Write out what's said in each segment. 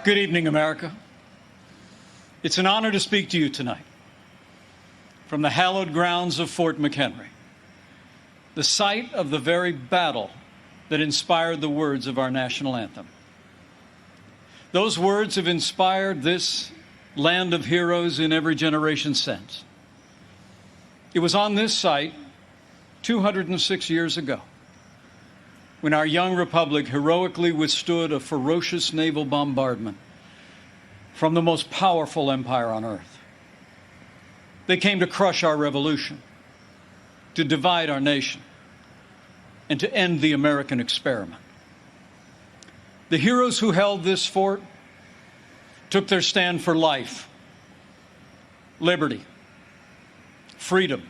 Good evening, America. It's an honor to speak to you tonight from the hallowed grounds of Fort McHenry, the site of the very battle that inspired the words of our national anthem. Those words have inspired this land of heroes in every generation since. It was on this site 206 years ago when our young republic heroically withstood a ferocious naval bombardment from the most powerful empire on earth. They came to crush our revolution, to divide our nation, and to end the American experiment. The heroes who held this fort took their stand for life, liberty, freedom,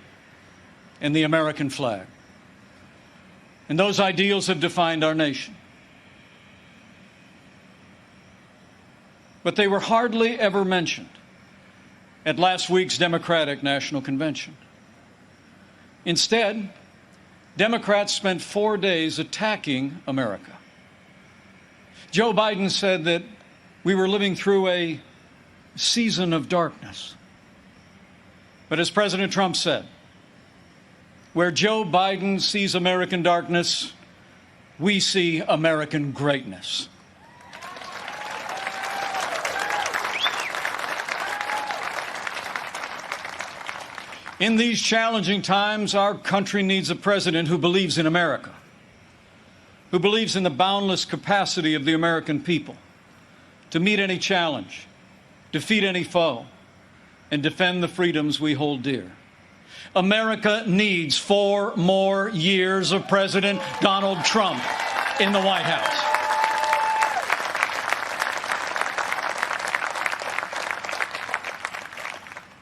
and the American flag. And those ideals have defined our nation. But they were hardly ever mentioned at last week's Democratic National Convention. Instead, Democrats spent 4 days attacking America. Joe Biden said that we were living through a season of darkness. But as President Trump said, where Joe Biden sees American darkness, we see American greatness. In these challenging times, our country needs a president who believes in America, who believes in the boundless capacity of the American people to meet any challenge, defeat any foe, and defend the freedoms we hold dear. America needs 4 more years of President Donald Trump in the White House.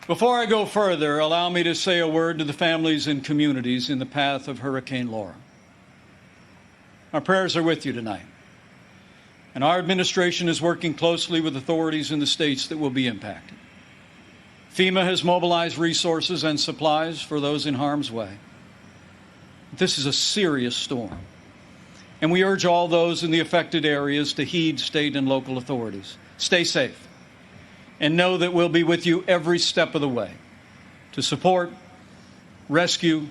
Before I go further, allow me to say a word to the families and communities in the path of Hurricane Laura. Our prayers are with you tonight, and our administration is working closely with authorities in the states that will be impacted. FEMA has mobilized resources and supplies for those in harm's way. This is a serious storm, and we urge all those in the affected areas to heed state and local authorities. Stay safe, and know that we'll be with you every step of the way to support, rescue,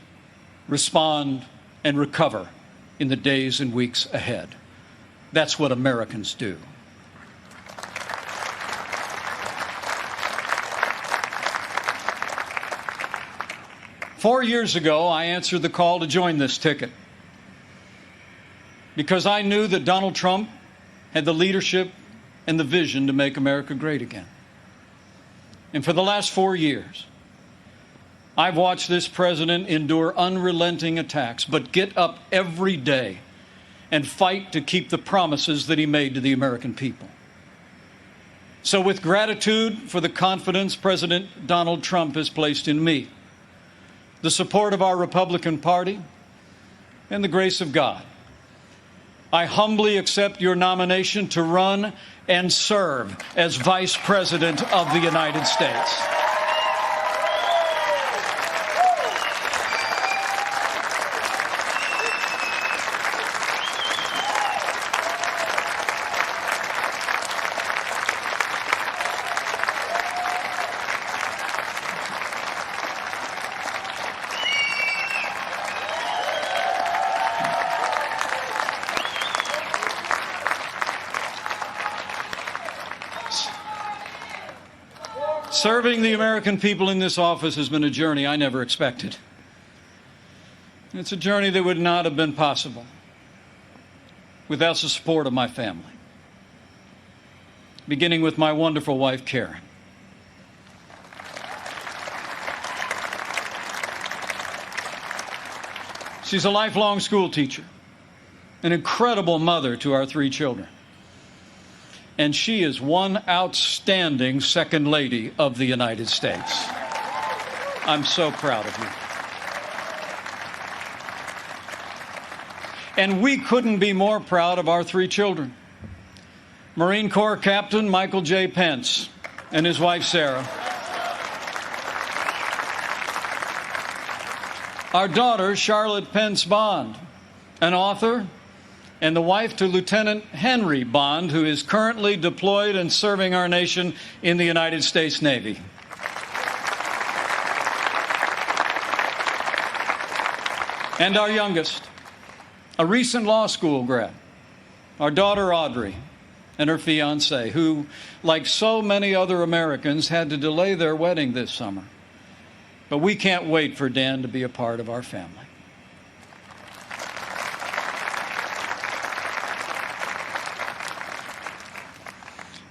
respond, and recover in the days and weeks ahead. That's what Americans do. Four years ago, I answered the call to join this ticket because I knew that Donald Trump had the leadership and the vision to make America great again. And for the last 4 years, I've watched this president endure unrelenting attacks, but get up every day and fight to keep the promises that he made to the American people. So with gratitude for the confidence President Donald Trump has placed in me, the support of our Republican Party, and the grace of God, I humbly accept your nomination to run and serve as Vice President of the United States. Serving the American people in this office has been a journey I never expected. It's a journey that would not have been possible without the support of my family, beginning with my wonderful wife, Karen. She's a lifelong school teacher, an incredible mother to our 3 children. And she is one outstanding Second Lady of the United States. I'm so proud of you. And we couldn't be more proud of our 3 children. Marine Corps Captain Michael J. Pence and his wife, Sarah. Our daughter, Charlotte Pence Bond, an author, and the wife to Lieutenant Henry Bond, who is currently deployed and serving our nation in the United States Navy. And our youngest, a recent law school grad, our daughter Audrey, and her fiancé, who, like so many other Americans, had to delay their wedding this summer. But we can't wait for Dan to be a part of our family.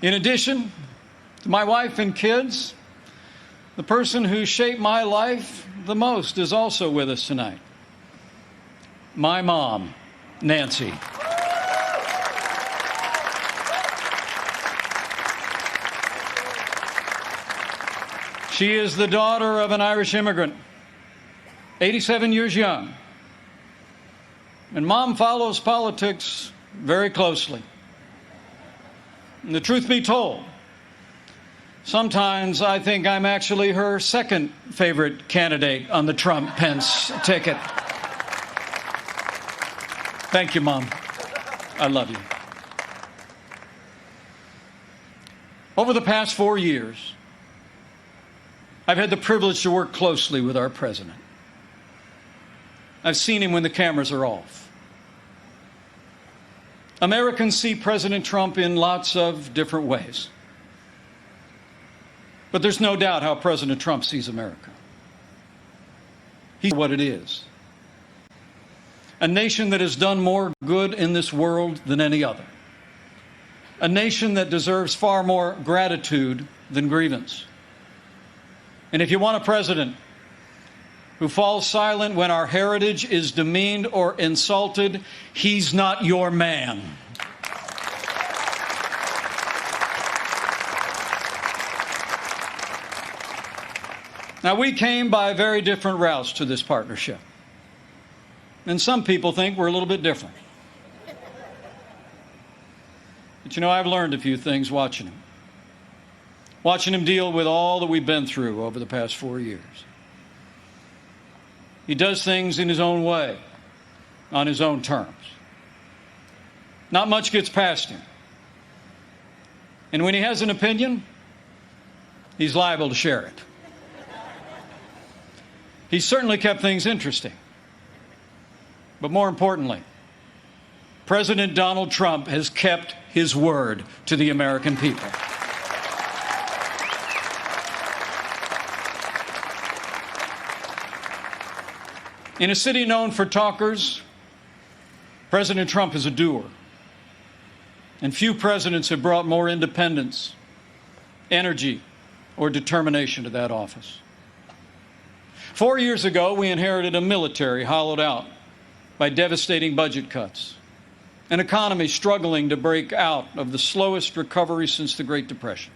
In addition to my wife and kids, the person who shaped my life the most is also with us tonight. My mom, Nancy. She is the daughter of an Irish immigrant, 87 years young. And Mom follows politics very closely. And the truth be told, sometimes I think I'm actually her second favorite candidate on the Trump-Pence ticket. Thank you, Mom. I love you. Over the past 4 years, I've had the privilege to work closely with our president. I've seen him when the cameras are off. Americans see President Trump in lots of different ways. But there's no doubt how President Trump sees America. He's what it is. A nation that has done more good in this world than any other. A nation that deserves far more gratitude than grievance. And if you want a president who falls silent when our heritage is demeaned or insulted, he's not your man. Now, we came by very different routes to this partnership. And some people think we're a little bit different. But you know, I've learned a few things watching him. Watching him deal with all that we've been through over the past 4 years. He does things in his own way, on his own terms. Not much gets past him. And when he has an opinion, he's liable to share it. He's certainly kept things interesting. But more importantly, President Donald Trump has kept his word to the American people. In a city known for talkers, President Trump is a doer. And few presidents have brought more independence, energy, or determination to that office. 4 years ago, we inherited a military hollowed out by devastating budget cuts, an economy struggling to break out of the slowest recovery since the Great Depression.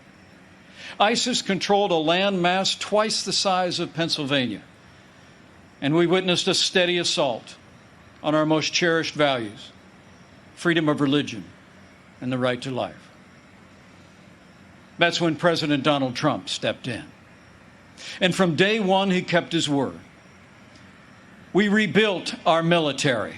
ISIS controlled a land mass twice the size of Pennsylvania. And we witnessed a steady assault on our most cherished values, freedom of religion and the right to life. That's when President Donald Trump stepped in. And from day one, he kept his word. We rebuilt our military.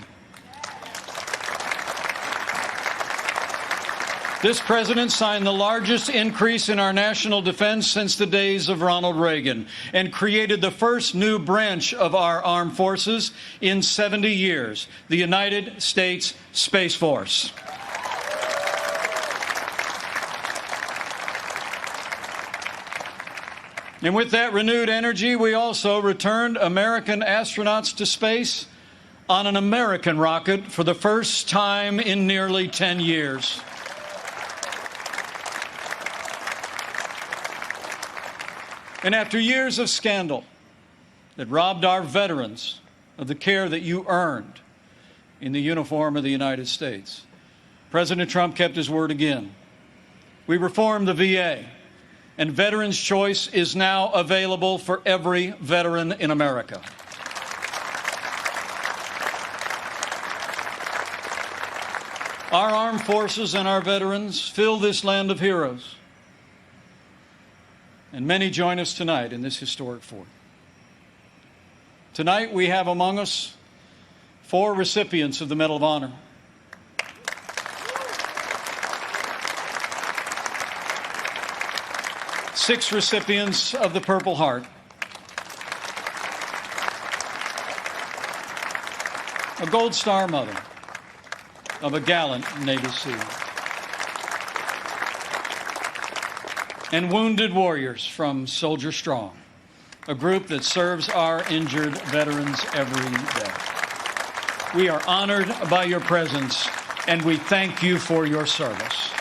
This president signed the largest increase in our national defense since the days of Ronald Reagan and created the first new branch of our armed forces in 70 years, the United States Space Force. And with that renewed energy, we also returned American astronauts to space on an American rocket for the first time in nearly 10 years. And after years of scandal that robbed our veterans of the care that you earned in the uniform of the United States, President Trump kept his word again. We reformed the VA, and Veterans Choice is now available for every veteran in America. Our armed forces and our veterans fill this land of heroes. And many join us tonight in this historic fort. Tonight we have among us 4 recipients of the Medal of Honor. 6 recipients of the Purple Heart, a Gold Star mother of a gallant Navy SEAL, and wounded warriors from Soldier Strong, a group that serves our injured veterans every day. We are honored by your presence, and we thank you for your service.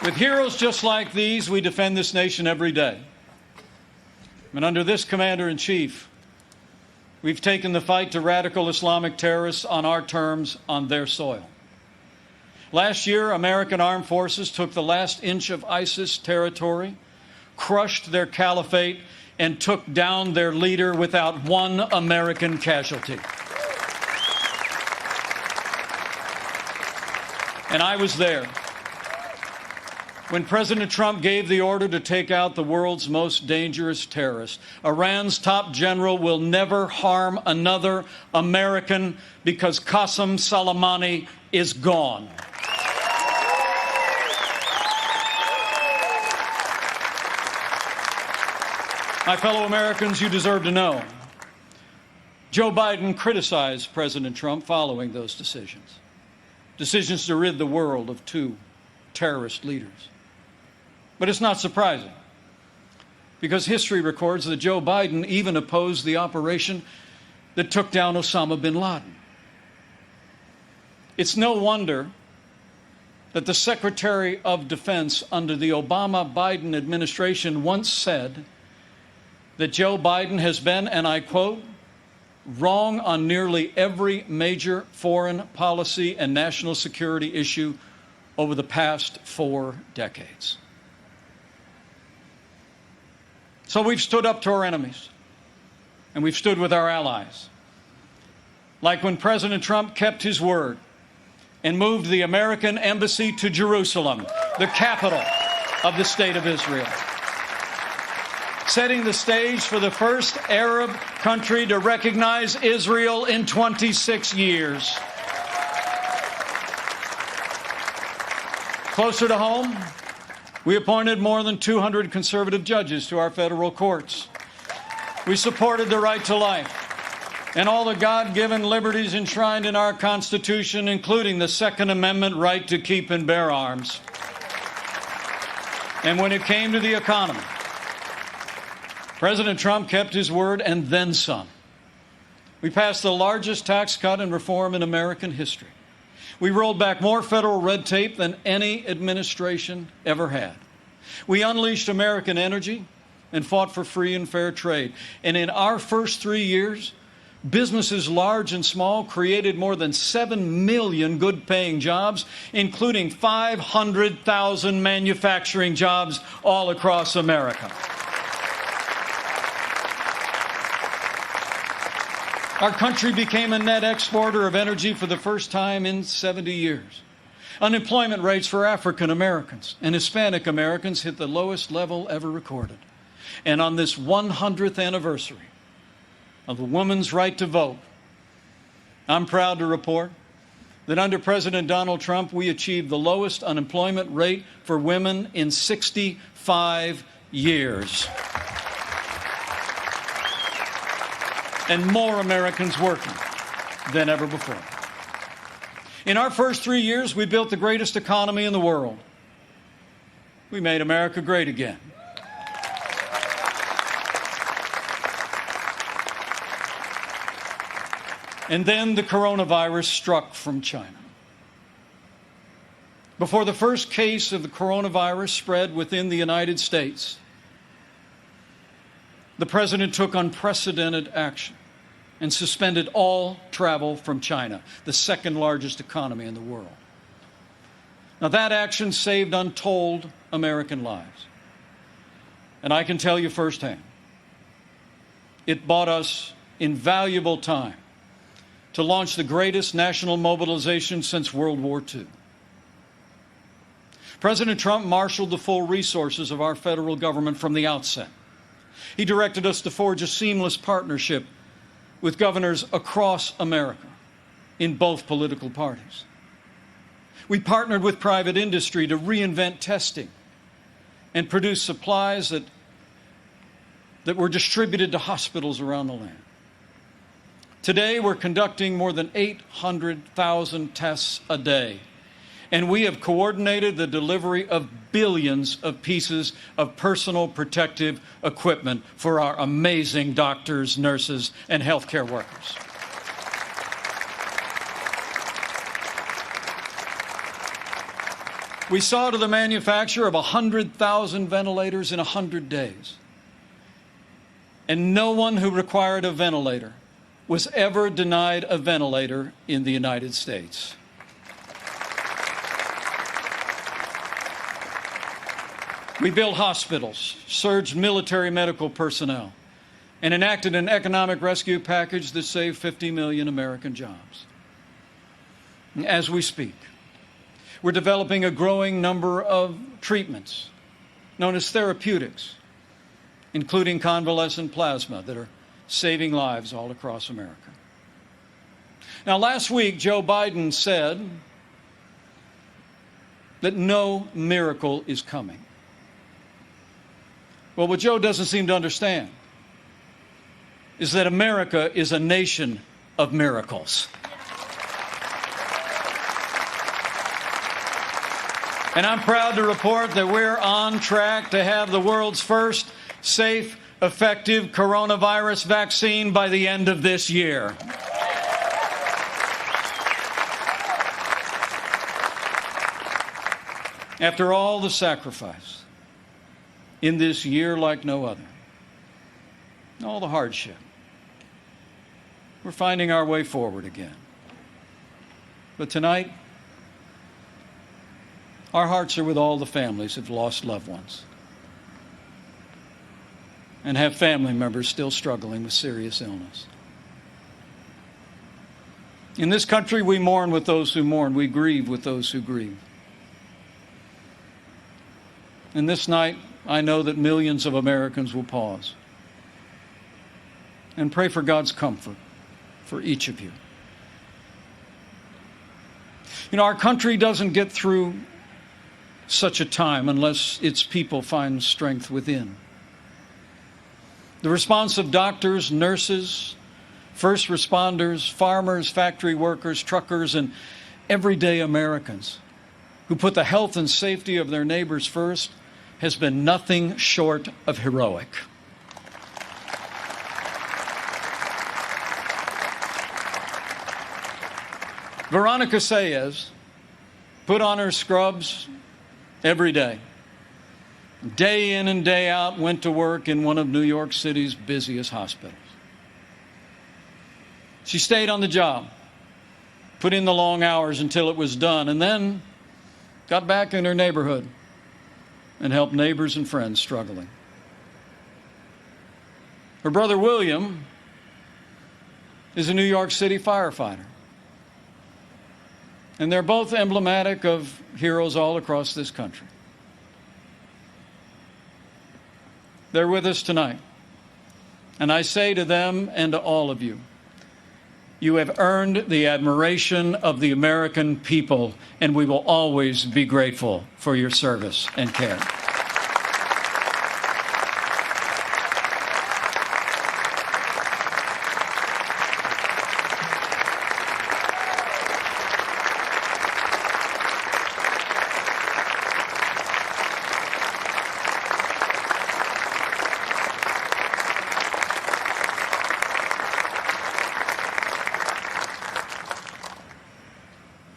With heroes just like these, we defend this nation every day. And under this Commander-in-Chief, we've taken the fight to radical Islamic terrorists on our terms, on their soil. Last year, American armed forces took the last inch of ISIS territory, crushed their caliphate, and took down their leader without one American casualty. And I was there when President Trump gave the order to take out the world's most dangerous terrorist. Iran's top general will never harm another American because Qasem Soleimani is gone. My fellow Americans, you deserve to know. Joe Biden criticized President Trump following those decisions. Decisions to rid the world of 2 terrorist leaders. But it's not surprising, because history records that Joe Biden even opposed the operation that took down Osama bin Laden. It's no wonder that the Secretary of Defense under the Obama-Biden administration once said that Joe Biden has been, and I quote, wrong on nearly every major foreign policy and national security issue over the past 4 decades. So we've stood up to our enemies, and we've stood with our allies. Like when President Trump kept his word and moved the American embassy to Jerusalem, the capital of the State of Israel, setting the stage for the first Arab country to recognize Israel in 26 years. Closer to home, we appointed more than 200 conservative judges to our federal courts. We supported the right to life and all the God-given liberties enshrined in our Constitution, including the Second Amendment right to keep and bear arms. And when it came to the economy, President Trump kept his word and then some. We passed the largest tax cut and reform in American history. We rolled back more federal red tape than any administration ever had. We unleashed American energy and fought for free and fair trade. And in our first 3 years, businesses large and small created more than 7 million good-paying jobs, including 500,000 manufacturing jobs all across America. Our country became a net exporter of energy for the first time in 70 years. Unemployment rates for African Americans and Hispanic Americans hit the lowest level ever recorded. And on this 100th anniversary of the woman's right to vote, I'm proud to report that under President Donald Trump, we achieved the lowest unemployment rate for women in 65 years. And more Americans working than ever before. In our first 3 years, we built the greatest economy in the world. We made America great again. And then the coronavirus struck from China. Before the first case of the coronavirus spread within the United States, the President took unprecedented action and suspended all travel from China, the second largest economy in the world. Now, that action saved untold American lives. And I can tell you firsthand, it bought us invaluable time to launch the greatest national mobilization since World War II. President Trump marshaled the full resources of our federal government from the outset. He directed us to forge a seamless partnership with governors across America in both political parties. We partnered with private industry to reinvent testing and produce supplies that were distributed to hospitals around the land. Today, we're conducting more than 800,000 tests a day, and we have coordinated the delivery of billions of pieces of personal protective equipment for our amazing doctors, nurses, and healthcare workers. We saw to the manufacture of 100,000 ventilators in 100 days. And no one who required a ventilator was ever denied a ventilator in the United States. We built hospitals, surged military medical personnel, and enacted an economic rescue package that saved 50 million American jobs. As we speak, we're developing a growing number of treatments known as therapeutics, including convalescent plasma, that are saving lives all across America. Now, last week, Joe Biden said that no miracle is coming. Well, what Joe doesn't seem to understand is that America is a nation of miracles. And I'm proud to report that we're on track to have the world's first safe, effective coronavirus vaccine by the end of this year. After all the sacrifice in this year like no other, all the hardship, we're finding our way forward again. But tonight, our hearts are with all the families who've lost loved ones and have family members still struggling with serious illness. In this country, we mourn with those who mourn. We grieve with those who grieve. And this night, I know that millions of Americans will pause and pray for God's comfort for each of you. You know, our country doesn't get through such a time unless its people find strength within. The response of doctors, nurses, first responders, farmers, factory workers, truckers, and everyday Americans who put the health and safety of their neighbors first has been nothing short of heroic. Veronica Sayez put on her scrubs every day. Day in and day out, went to work in one of New York City's busiest hospitals. She stayed on the job, put in the long hours until it was done, and then got back in her neighborhood and helped neighbors and friends struggling. Her brother William is a New York City firefighter. And they're both emblematic of heroes all across this country. They're with us tonight. And I say to them and to all of you, you have earned the admiration of the American people, and we will always be grateful for your service and care.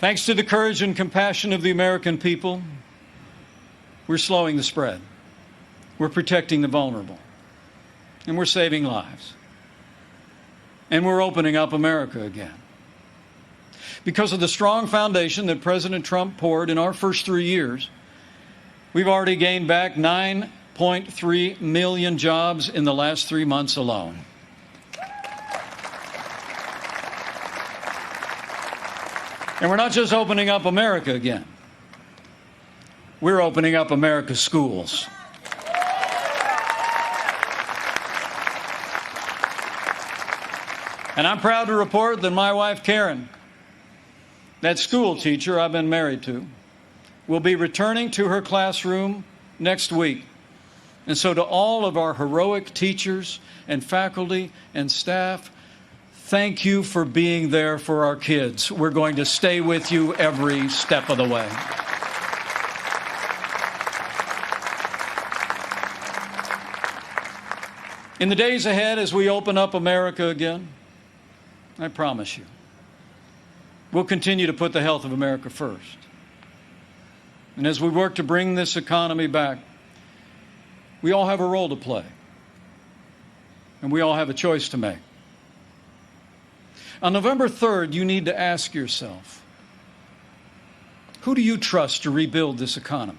Thanks to the courage and compassion of the American people, we're slowing the spread. We're protecting the vulnerable. And we're saving lives. And we're opening up America again. Because of the strong foundation that President Trump poured in our first 3 years, we've already gained back 9.3 million jobs in the last 3 months alone. And we're not just opening up America again. We're opening up America's schools. And I'm proud to report that my wife, Karen, that school teacher I've been married to, will be returning to her classroom next week. And so to all of our heroic teachers and faculty and staff, thank you for being there for our kids. We're going to stay with you every step of the way. In the days ahead, as we open up America again, I promise you, we'll continue to put the health of America first. And as we work to bring this economy back, we all have a role to play. And we all have a choice to make. On November 3rd, you need to ask yourself, who do you trust to rebuild this economy?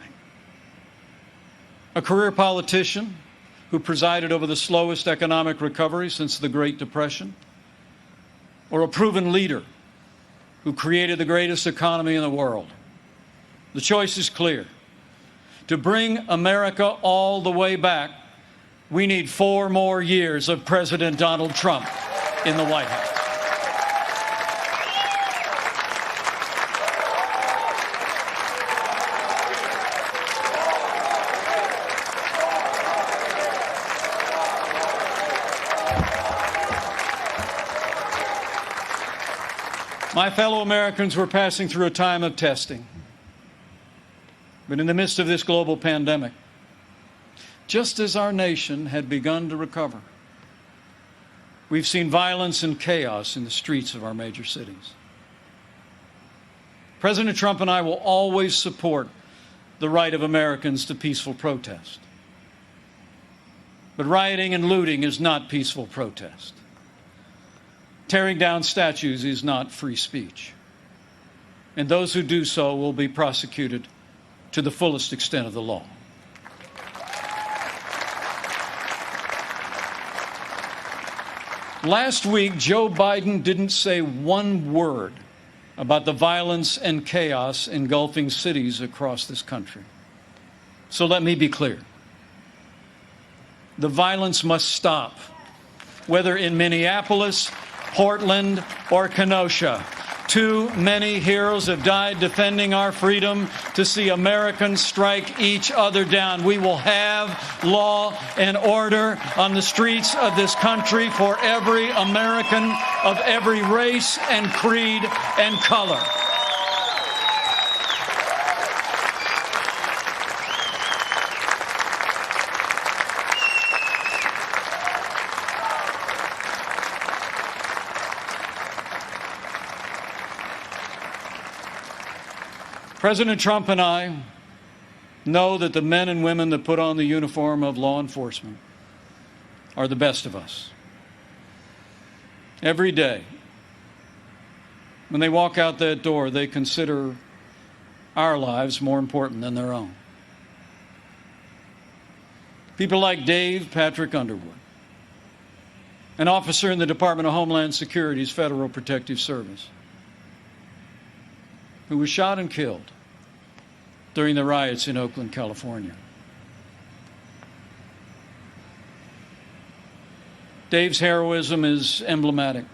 A career politician who presided over the slowest economic recovery since the Great Depression? Or a proven leader who created the greatest economy in the world? The choice is clear. To bring America all the way back, we need 4 more years of President Donald Trump in the White House. My fellow Americans, we're passing through a time of testing. But in the midst of this global pandemic, just as our nation had begun to recover, we've seen violence and chaos in the streets of our major cities. President Trump and I will always support the right of Americans to peaceful protest. But rioting and looting is not peaceful protest. Tearing down statues is not free speech. And those who do so will be prosecuted to the fullest extent of the law. Last week, Joe Biden didn't say one word about the violence and chaos engulfing cities across this country. So let me be clear. The violence must stop, whether in Minneapolis, Portland, or Kenosha. Too many heroes have died defending our freedom to see Americans strike each other down. We will have law and order on the streets of this country for every American of every race and creed and color. President Trump and I know that the men and women that put on the uniform of law enforcement are the best of us. Every day, when they walk out that door, they consider our lives more important than their own. People like Dave Patrick Underwood, an officer in the Department of Homeland Security's Federal Protective Service, who was shot and killed during the riots in Oakland, California. Dave's heroism is emblematic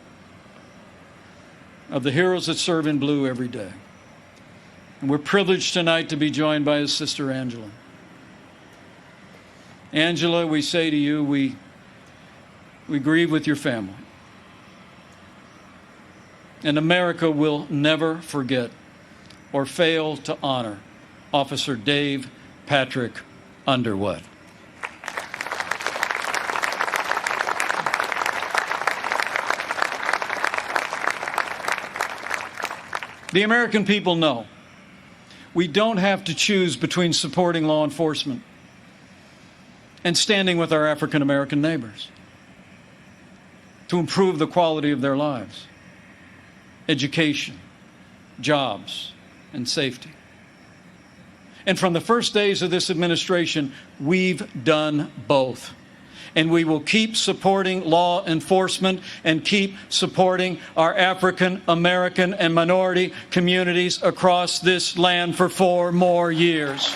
of the heroes that serve in blue every day. And we're privileged tonight to be joined by his sister, Angela. Angela, we say to you, we grieve with your family. And America will never forget or fail to honor Officer Dave Patrick Underwood. The American people know we don't have to choose between supporting law enforcement and standing with our African American neighbors to improve the quality of their lives, education, jobs, and safety. And from the first days of this administration, we've done both. and we will keep supporting law enforcement and keep supporting our African American and minority communities across this land for 4 more years.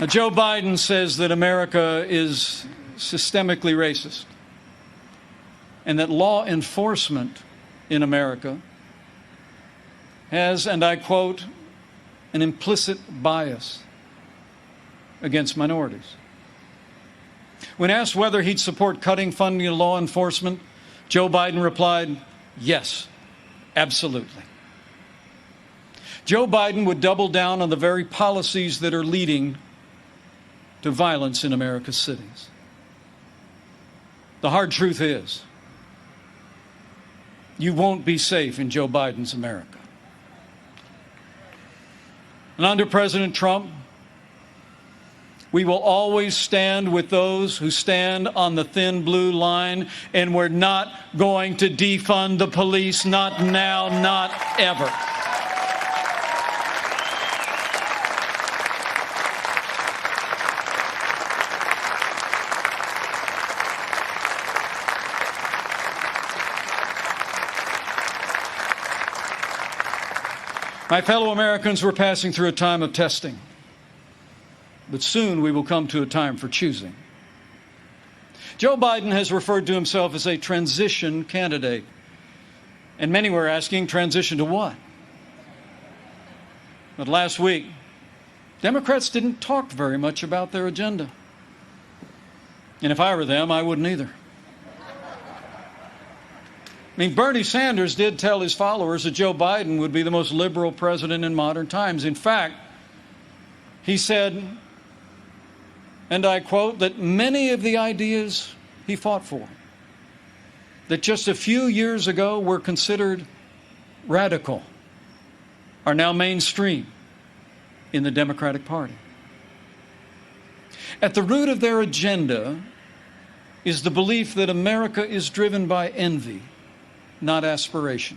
Now, Joe Biden says that America is systemically racist and that law enforcement in America has, and I quote, an implicit bias against minorities. When asked whether he'd support cutting funding to law enforcement, Joe Biden replied, yes, absolutely. Joe Biden would double down on the very policies that are leading to violence in America's cities. The hard truth is, you won't be safe in Joe Biden's America. And under President Trump, we will always stand with those who stand on the thin blue line, and we're not going to defund the police, not now, not ever. My fellow Americans, we're passing through a time of testing, but soon we will come to a time for choosing. Joe Biden has referred to himself as a transition candidate, and many were asking, transition to what? But last week, Democrats didn't talk very much about their agenda. And if I were them, I wouldn't either. I mean, Bernie Sanders did tell his followers that Joe Biden would be the most liberal president in modern times. In fact, he said, and I quote, that many of the ideas he fought for, that just a few years ago were considered radical, are now mainstream in the Democratic Party. At the root of their agenda is the belief that America is driven by envy, not aspiration.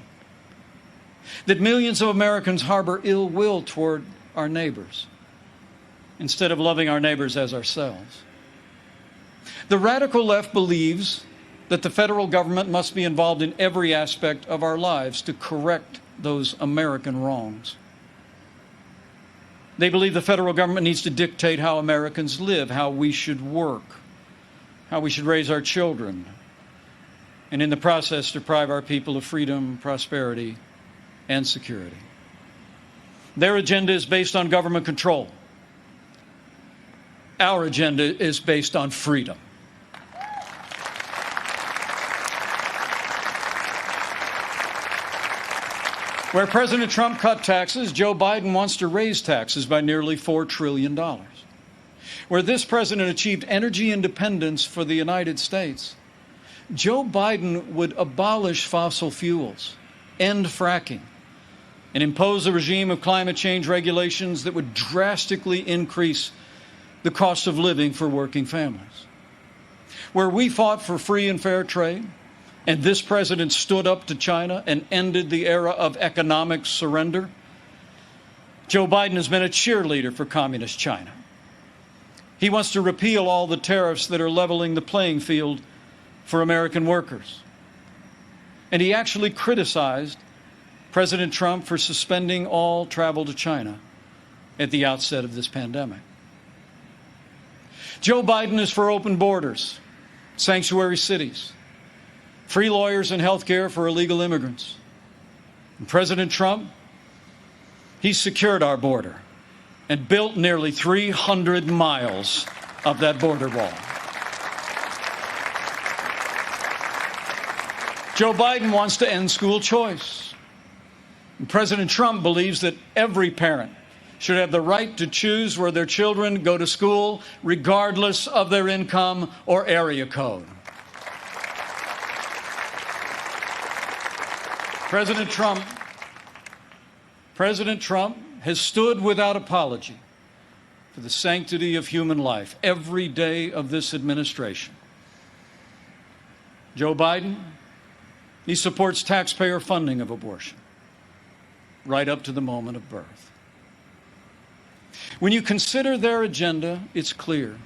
That millions of Americans harbor ill will toward our neighbors instead of loving our neighbors as ourselves. The radical left believes that the federal government must be involved in every aspect of our lives to correct those American wrongs. They believe the federal government needs to dictate how Americans live, how we should work, how we should raise our children, and in the process deprive our people of freedom, prosperity, and security. Their agenda is based on government control. Our agenda is based on freedom. Where President Trump cut taxes, Joe Biden wants to raise taxes by nearly $4 trillion. Where this president achieved energy independence for the United States, Joe Biden would abolish fossil fuels, end fracking, and impose a regime of climate change regulations that would drastically increase the cost of living for working families. Where we fought for free and fair trade, and this president stood up to China and ended the era of economic surrender, Joe Biden has been a cheerleader for communist China. He wants to repeal all the tariffs that are leveling the playing field for American workers. And he actually criticized President Trump for suspending all travel to China at the outset of this pandemic. Joe Biden is for open borders, sanctuary cities, free lawyers and health care for illegal immigrants. And President Trump, he secured our border and built nearly 300 miles of that border wall. Joe Biden wants to end school choice. And President Trump believes that every parent should have the right to choose where their children go to school, regardless of their income or area code. President Trump has stood without apology for the sanctity of human life every day of this administration. Joe Biden, he supports taxpayer funding of abortion right up to the moment of birth. When you consider their agenda, it's clear.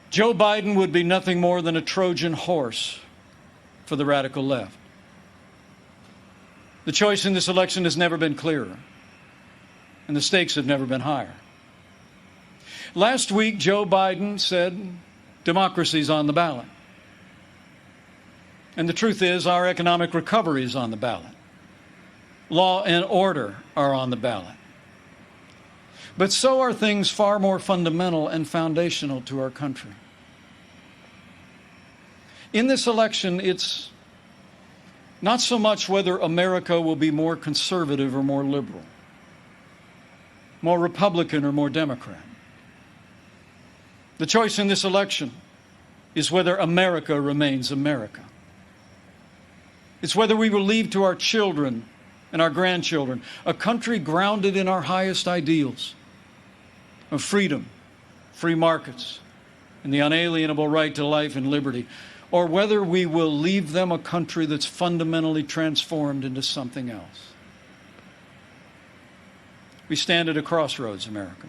Joe Biden would be nothing more than a Trojan horse for the radical left. The choice in this election has never been clearer, and the stakes have never been higher. Last week, Joe Biden said democracy's on the ballot. And the truth is, our economic recovery is on the ballot. Law and order are on the ballot. But so are things far more fundamental and foundational to our country. In this election, it's not so much whether America will be more conservative or more liberal, more Republican or more Democrat. The choice in this election is whether America remains America. It's whether we will leave to our children and our grandchildren a country grounded in our highest ideals of freedom, free markets, and the unalienable right to life and liberty, or whether we will leave them a country that's fundamentally transformed into something else. We stand at a crossroads, America.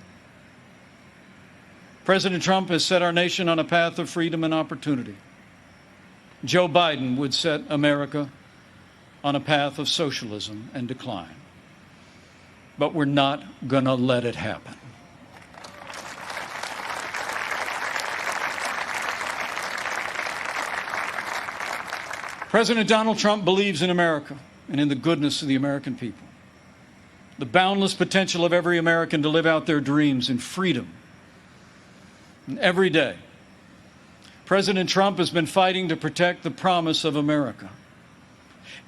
President Trump has set our nation on a path of freedom and opportunity. Joe Biden would set America on a path of socialism and decline. But we're not going to let it happen. President Donald Trump believes in America and in the goodness of the American people, the boundless potential of every American to live out their dreams in freedom. And every day, President Trump has been fighting to protect the promise of America.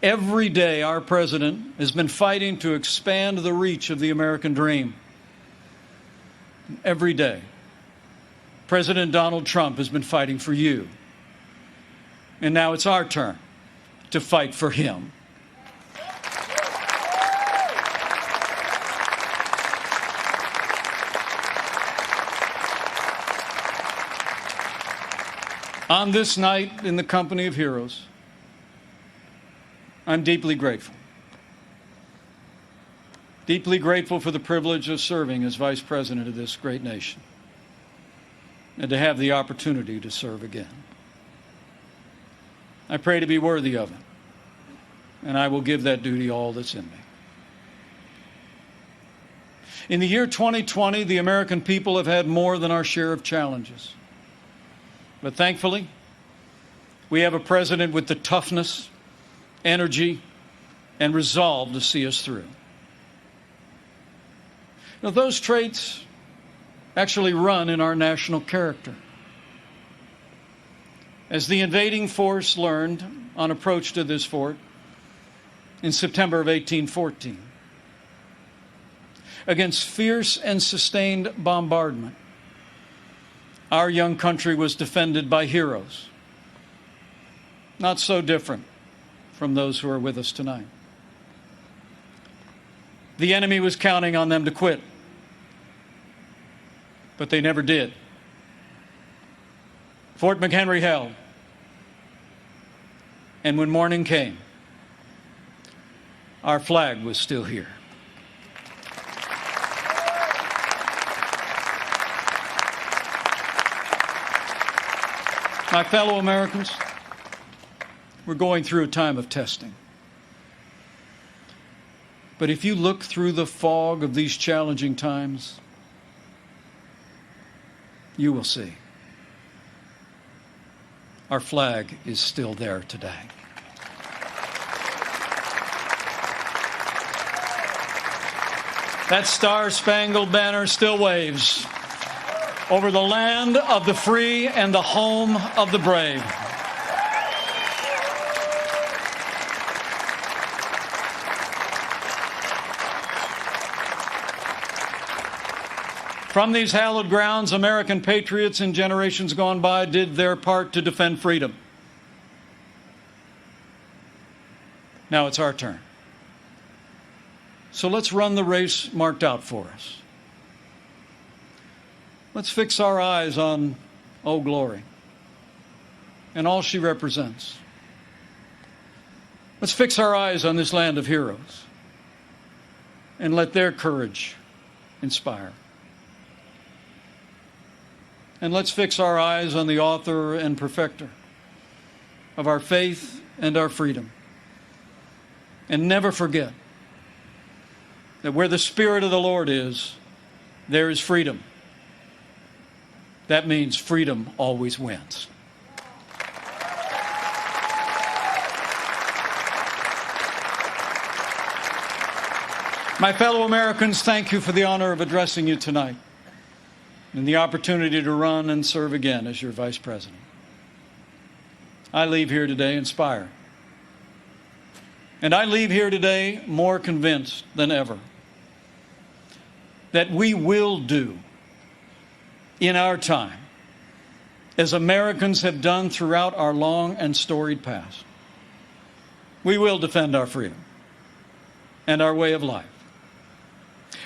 Every day, our president has been fighting to expand the reach of the American dream. And every day, President Donald Trump has been fighting for you. And now it's our turn to fight for him. On this night, in the company of heroes, I'm deeply grateful. Deeply grateful for the privilege of serving as Vice President of this great nation and to have the opportunity to serve again. I pray to be worthy of it, and I will give that duty all that's in me. In the year 2020, the American people have had more than our share of challenges. But thankfully, we have a president with the toughness, energy, and resolve to see us through. Now, those traits actually run in our national character. As the invading force learned on approach to this fort in September of 1814, against fierce and sustained bombardment, our young country was defended by heroes, not so different from those who are with us tonight. The enemy was counting on them to quit, but they never did. Fort McHenry held, and when morning came, our flag was still here. My fellow Americans, we're going through a time of testing. But if you look through the fog of these challenging times, you will see our flag is still there today. That star-spangled banner still waves over the land of the free and the home of the brave. From these hallowed grounds, American patriots in generations gone by did their part to defend freedom. Now it's our turn. So let's run the race marked out for us. Let's fix our eyes on Old Glory. and all she represents. Let's fix our eyes on this land of heroes and let their courage inspire. And let's fix our eyes on the author and perfecter of our faith and our freedom. And never forget that where the Spirit of the Lord is, there is freedom. That means freedom always wins. My fellow Americans, thank you for the honor of addressing you tonight and the opportunity to run and serve again as your Vice President. I leave here today inspired. And I leave here today more convinced than ever that we will do in our time as Americans have done throughout our long and storied past. We will defend our freedom and our way of life.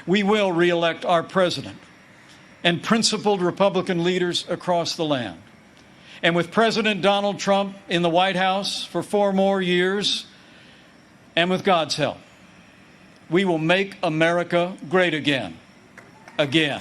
We will re-elect our president and principled Republican leaders across the land. And with President Donald Trump in the White House for 4 more years, and with God's help, we will make America great again. Again.